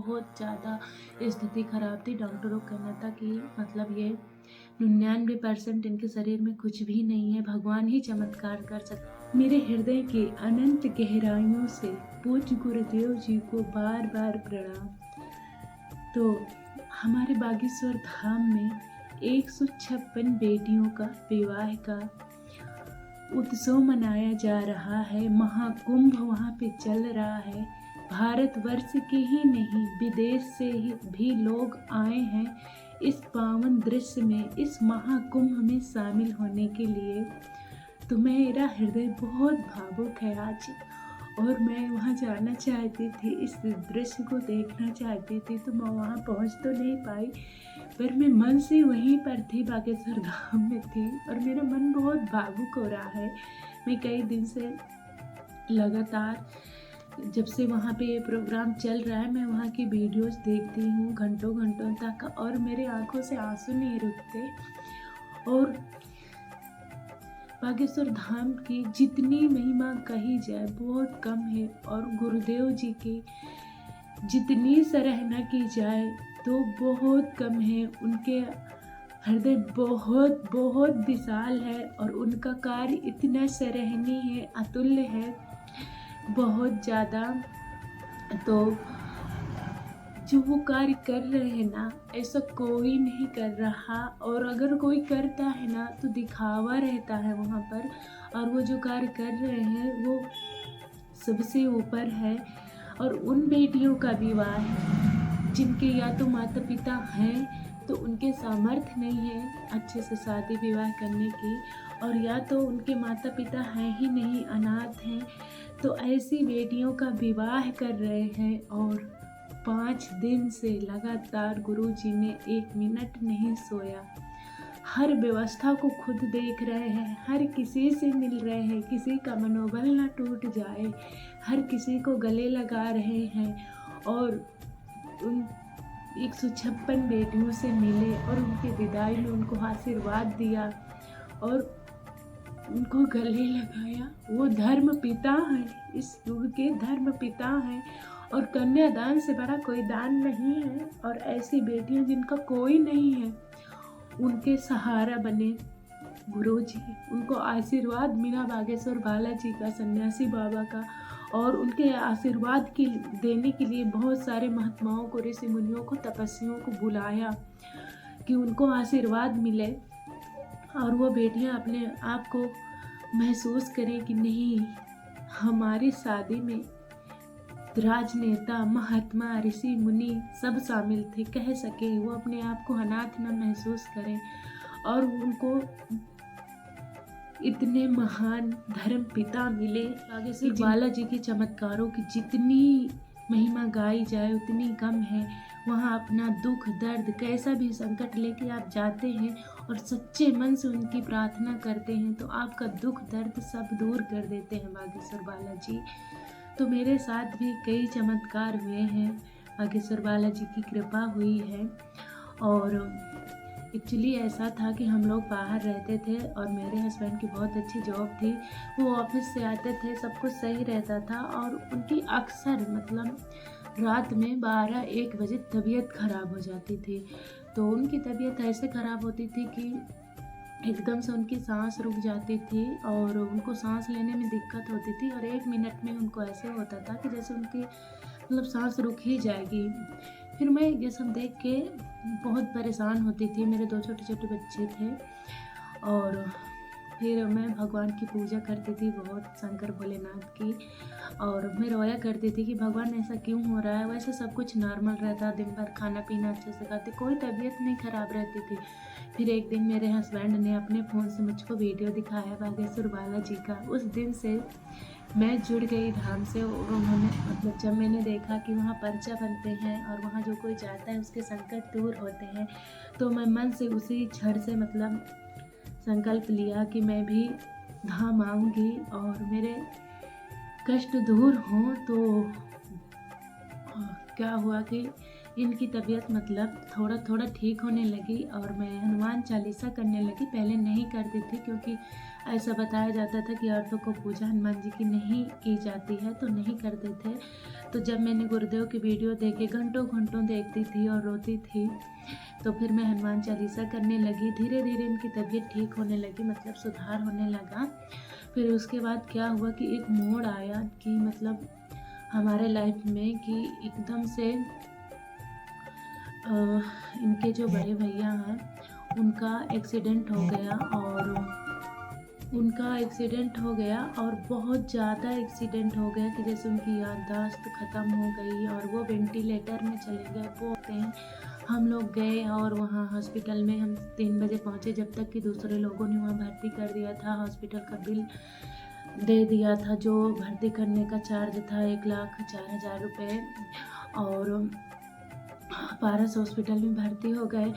बहुत ज़्यादा स्थिति खराब थी। डॉक्टरों का कहना था कि मतलब ये 99% इनके शरीर में कुछ भी नहीं है, भगवान ही चमत्कार कर सकते। मेरे हृदय के अनंत गहराइयों से पूज्य गुरुदेव जी को बार बार प्रणाम। तो हमारे बागेश्वर धाम में 156 बेटियों का विवाह का उत्सव मनाया जा रहा है। महाकुंभ वहाँ पे चल रहा है। भारतवर्ष के ही नहीं, विदेश से ही भी लोग आए हैं इस पावन दृश्य में, इस महाकुंभ में शामिल होने के लिए। तो मेरा हृदय बहुत भावुक है आज, और मैं वहाँ जाना चाहती थी, इस दृश्य को देखना चाहती थी। तो मैं वहाँ पहुँच तो नहीं पाई, पर मैं मन से वहीं पर थी, बागेश्वर धाम में थी, और मेरा मन बहुत भावुक हो रहा है। मैं कई दिन से लगातार, जब से वहाँ पे ये प्रोग्राम चल रहा है, मैं वहाँ की वीडियोस देखती हूँ घंटों घंटों तक, और मेरे आंखों से आंसू नहीं रुकते। और बागेश्वर धाम की जितनी महिमा कही जाए बहुत कम है, और गुरुदेव जी की जितनी सराहना की जाए तो बहुत कम है। उनके हृदय बहुत बहुत विशाल है, और उनका कार्य इतना सराहनीय है, अतुल्य है, बहुत ज़्यादा। तो जो वो कार्य कर रहे हैं ना, ऐसा कोई नहीं कर रहा, और अगर कोई करता है ना तो दिखावा रहता है वहाँ पर, और वो जो कार्य कर रहे हैं वो सबसे ऊपर है। और उन बेटियों का विवाह है जिनके या तो माता पिता हैं तो उनके सामर्थ्य नहीं है अच्छे से शादी विवाह करने की, और या तो उनके माता पिता हैं ही नहीं, अनाथ हैं। तो ऐसी बेटियों का विवाह कर रहे हैं, और 5 दिन से लगातार गुरुजी ने 1 मिनट नहीं सोया। हर व्यवस्था को खुद देख रहे हैं, हर किसी से मिल रहे हैं, किसी का मनोबल ना टूट जाए, हर किसी को गले लगा रहे हैं, और उन 156 बेटियों से मिले, और उनके विदाई में उनको आशीर्वाद दिया, और उनको गले लगाया। वो धर्म पिता हैं, इस युग के धर्म पिता हैं, और कन्यादान से बड़ा कोई दान नहीं है। और ऐसी बेटियां जिनका कोई नहीं है, उनके सहारा बने गुरुजी, उनको आशीर्वाद मिला बागेश्वर बालाजी का, सन्यासी बाबा का, और उनके आशीर्वाद के देने के लिए बहुत सारे महात्माओं को, ऋषि मुनियों को, तपस्वियों को बुलाया कि उनको आशीर्वाद मिले, और वो बेटियां अपने आप को महसूस करें कि नहीं, हमारी शादी में राजनेता, महात्मा, ऋषि मुनि सब शामिल थे, कह सके वो अपने आप को अनाथ न महसूस करें। और उनको इतने महान धर्म पिता मिले। बागेश्वर बालाजी के चमत्कारों की जितनी महिमा गाई जाए उतनी कम है। वहाँ अपना दुख दर्द, कैसा भी संकट लेके आप जाते हैं और सच्चे मन से उनकी प्रार्थना करते हैं तो आपका दुख दर्द सब दूर कर देते हैं बागेश्वर बालाजी। तो मेरे साथ भी कई चमत्कार हुए हैं, बागेश्वर बालाजी की कृपा हुई है। और एक्चुअली ऐसा था कि हम लोग बाहर रहते थे और मेरे हस्बैंड की बहुत अच्छी जॉब थी, वो ऑफिस से आते थे, सब कुछ सही रहता था, और उनकी अक्सर मतलब रात में 12-1 बजे तबीयत ख़राब हो जाती थी। तो उनकी तबीयत ऐसे ख़राब होती थी कि एकदम से उनकी सांस रुक जाती थी और उनको सांस लेने में दिक्कत होती थी, और 1 मिनट में उनको ऐसे होता था कि जैसे उनकी मतलब सांस रुक ही जाएगी। फिर मैं ये सब देख के बहुत परेशान होती थी, मेरे 2 छोटे छोटे बच्चे थे, और फिर मैं भगवान की पूजा करती थी बहुत, शंकर भोलेनाथ की, और मैं रोया करती थी कि भगवान ऐसा क्यों हो रहा है। वैसे सब कुछ नॉर्मल रहता, दिन भर खाना पीना अच्छे से खाती, कोई तबीयत नहीं ख़राब रहती थी। फिर एक दिन मेरे हस्बैंड ने अपने फ़ोन से मुझको वीडियो दिखाया बागेश्वर बालाजी का। उस दिन से मैं जुड़ गई धाम से, और उन्होंने मतलब जब मैंने देखा कि वहाँ पर्चा बनते हैं और वहाँ जो कोई जाता है उसके संकट दूर होते हैं, तो मैं मन से उसी क्षण से मतलब संकल्प लिया कि मैं भी धाम आऊँगी और मेरे कष्ट दूर हों। तो क्या हुआ कि इनकी तबीयत मतलब थोड़ा थोड़ा ठीक होने लगी और मैं हनुमान चालीसा करने लगी। पहले नहीं करती थी क्योंकि ऐसा बताया जाता था कि औरतों को पूजा हनुमान जी की नहीं की जाती है, तो नहीं करते थे। तो जब मैंने गुरुदेव की वीडियो देखे, घंटों घंटों देखती थी और रोती थी, तो फिर मैं हनुमान चालीसा करने लगी। धीरे धीरे इनकी तबीयत ठीक होने लगी, मतलब सुधार होने लगा। फिर उसके बाद क्या हुआ कि एक मोड़ आया कि मतलब हमारे लाइफ में कि एकदम से इनके जो बड़े भैया हैं उनका एक्सीडेंट हो गया और बहुत ज़्यादा एक्सीडेंट हो गया कि जैसे उनकी याददाश्त ख़त्म हो गई और वो वेंटिलेटर में चले गए। वो होते हैं, हम लोग गए और वहाँ हॉस्पिटल में हम 3 बजे पहुँचे, जब तक कि दूसरे लोगों ने वहाँ भर्ती कर दिया था। हॉस्पिटल का बिल दे दिया था, जो भर्ती करने का चार्ज था 1,04,000 रुपये, और पारस हॉस्पिटल में भर्ती हो गए।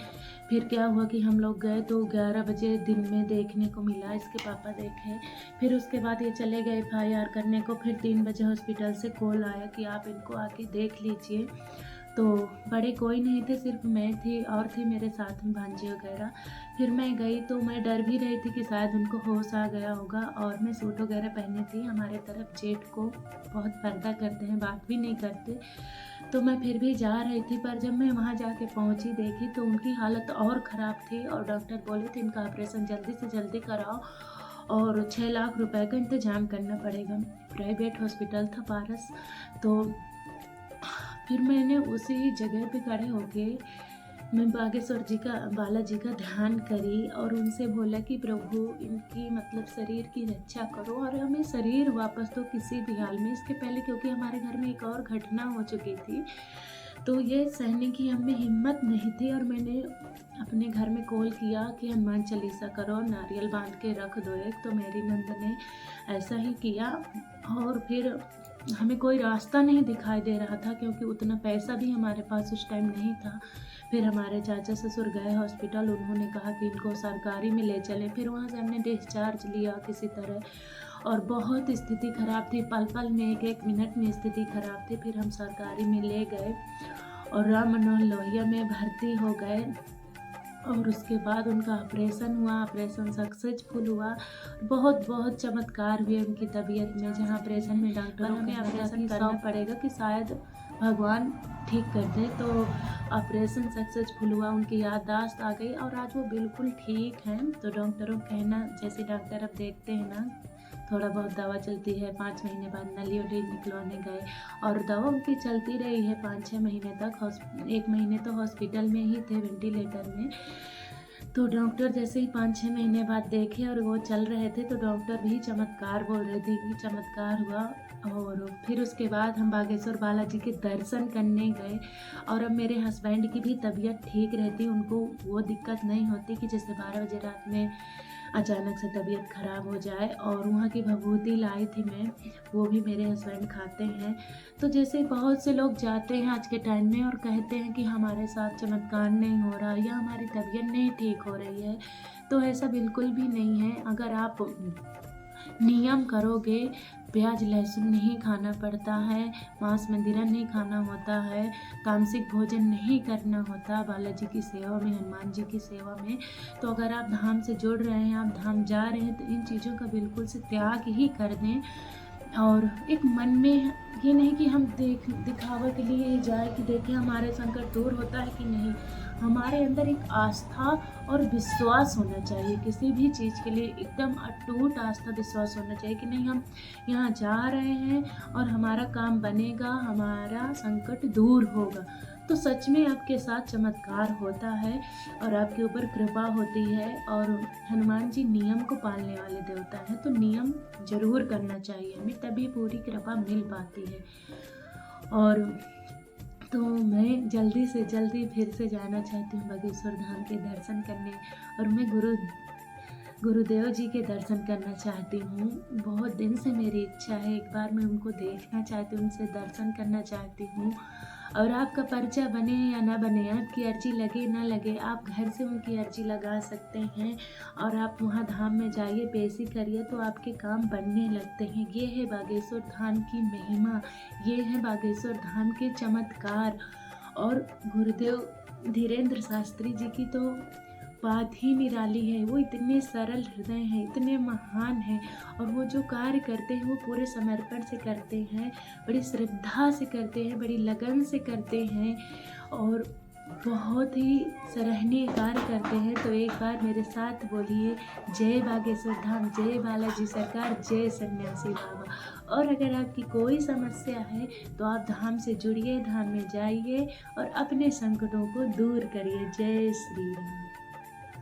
फिर क्या हुआ कि हम लोग गए तो 11 बजे दिन में देखने को मिला, इसके पापा देखे। फिर उसके बाद ये चले गए FIR करने को। फिर 3 बजे हॉस्पिटल से कॉल आया कि आप इनको आके देख लीजिए। तो बड़े कोई नहीं थे, सिर्फ मैं थी और थी मेरे साथ में भांजी वगैरह। फिर मैं गई तो मैं डर भी रही थी कि शायद उनको होश आ गया होगा, और मैं सूट वगैरह पहनी थी। हमारे तरफ जेठ को बहुत पर्दा करते हैं, बात भी नहीं करते, तो मैं फिर भी जा रही थी। पर जब मैं वहाँ जाके पहुँची, देखी तो उनकी हालत और ख़राब थी और डॉक्टर बोले थे इनका ऑपरेशन जल्दी से जल्दी कराओ और 6 लाख रुपए का इंतज़ाम करना पड़ेगा। प्राइवेट हॉस्पिटल था पारस। तो फिर मैंने उसी जगह पे खड़े होके मैं बालाजी का ध्यान करी और उनसे बोला कि प्रभु इनकी मतलब शरीर की रक्षा करो और हमें शरीर वापस दो किसी भी हाल में। इसके पहले क्योंकि हमारे घर में एक और घटना हो चुकी थी, तो ये सहने की हमें हिम्मत नहीं थी, और मैंने अपने घर में कॉल किया कि हनुमान चालीसा करो, नारियल बांध के रख दो एक। तो मेरी नंद ने ऐसा ही किया, और फिर हमें कोई रास्ता नहीं दिखाई दे रहा था क्योंकि उतना पैसा भी हमारे पास उस टाइम नहीं था। फिर हमारे चाचा ससुर गए हॉस्पिटल, उन्होंने कहा कि इनको सरकारी में ले चलें। फिर वहाँ से हमने डिस्चार्ज लिया किसी तरह, और बहुत स्थिति ख़राब थी, पल पल में एक मिनट में स्थिति ख़राब थी। फिर हम सरकारी में ले गए और राम मनोहर लोहिया में भर्ती हो गए, और उसके बाद उनका ऑपरेशन हुआ। ऑपरेशन सक्सेसफुल हुआ। बहुत बहुत चमत्कार हुए उनकी तबीयत में, जहाँ ऑपरेशन में डॉक्टर हमें ऑपरेशन करना पड़ेगा कि शायद भगवान ठीक कर दे। तो ऑपरेशन सक्सेसफुल हुआ, उनकी याददाश्त आ गई और आज वो बिल्कुल ठीक हैं। तो डॉक्टरों कहना, जैसे डॉक्टर अब देखते हैं ना, थोड़ा बहुत दवा चलती है, 5 महीने बाद नली वली निकलवाने गए और दवा उनकी चलती रही है 5-6 महीने तक। 1 महीने तो हॉस्पिटल में ही थे वेंटिलेटर में। तो डॉक्टर जैसे ही 5-6 महीने बाद देखे और वो चल रहे थे, तो डॉक्टर भी चमत्कार बोल रहे थे कि चमत्कार हुआ। और फिर उसके बाद हम बागेश्वर बालाजी के दर्शन करने गए, और अब मेरे हस्बैंड की भी तबीयत ठीक रहती, उनको वो दिक्कत नहीं होती कि जैसे 12 बजे रात में अचानक से तबीयत ख़राब हो जाए। और वहाँ की भभूति लाई थी मैं, वो भी मेरे हस्बैंड खाते हैं। तो जैसे बहुत से लोग जाते हैं आज के टाइम में और कहते हैं कि हमारे साथ चमत्कार नहीं हो रहा या हमारी तबीयत नहीं ठीक हो रही है, तो ऐसा बिल्कुल भी नहीं है। अगर आप नियम करोगे, प्याज लहसुन नहीं खाना पड़ता है, मांस मंदिरा नहीं खाना होता है, तामसिक भोजन नहीं करना होता बालाजी की सेवा में, हनुमान जी की सेवा में, तो अगर आप धाम से जुड़ रहे हैं, आप धाम जा रहे हैं, तो इन चीज़ों का बिल्कुल से त्याग ही कर दें। और एक मन में ये नहीं कि हम दिखावा के लिए जाए कि देखें हमारे संकट दूर होता है कि नहीं। हमारे अंदर एक आस्था और विश्वास होना चाहिए, किसी भी चीज़ के लिए एकदम अटूट आस्था विश्वास होना चाहिए कि नहीं, हम यहाँ जा रहे हैं और हमारा काम बनेगा, हमारा संकट दूर होगा। तो सच में आपके साथ चमत्कार होता है और आपके ऊपर कृपा होती है। और हनुमान जी नियम को पालने वाले देवता हैं, तो नियम जरूर करना चाहिए हमें, तभी पूरी कृपा मिल पाती है। और तो मैं जल्दी से जल्दी फिर से जाना चाहती हूँ बागेश्वर धाम के दर्शन करने, और मैं गुरुदेव जी के दर्शन करना चाहती हूँ। बहुत दिन से मेरी इच्छा है, एक बार मैं उनको देखना चाहती हूँ, उनसे दर्शन करना चाहती हूँ। और आपका पर्चा बने या ना बने, आपकी अर्जी लगे ना लगे, आप घर से उनकी अर्जी लगा सकते हैं और आप वहाँ धाम में जाइए, पेशी करिए, तो आपके काम बनने लगते हैं। ये है बागेश्वर धाम की महिमा, ये है बागेश्वर धाम के चमत्कार। और गुरुदेव धीरेन्द्र शास्त्री जी की तो बात ही निराली है। वो इतने सरल हृदय हैं, इतने महान हैं, और वो जो कार्य करते हैं वो पूरे समर्पण से करते हैं, बड़ी श्रद्धा से करते हैं, बड़ी लगन से करते हैं और बहुत ही सराहनीय कार्य करते हैं। तो एक बार मेरे साथ बोलिए, जय बागेश्वर धाम, जय बालाजी सरकार, जय सन्यासी बाबा। और अगर आपकी कोई समस्या है तो आप धाम से जुड़िए, धाम में जाइए और अपने संकटों को दूर करिए। जय श्री राम।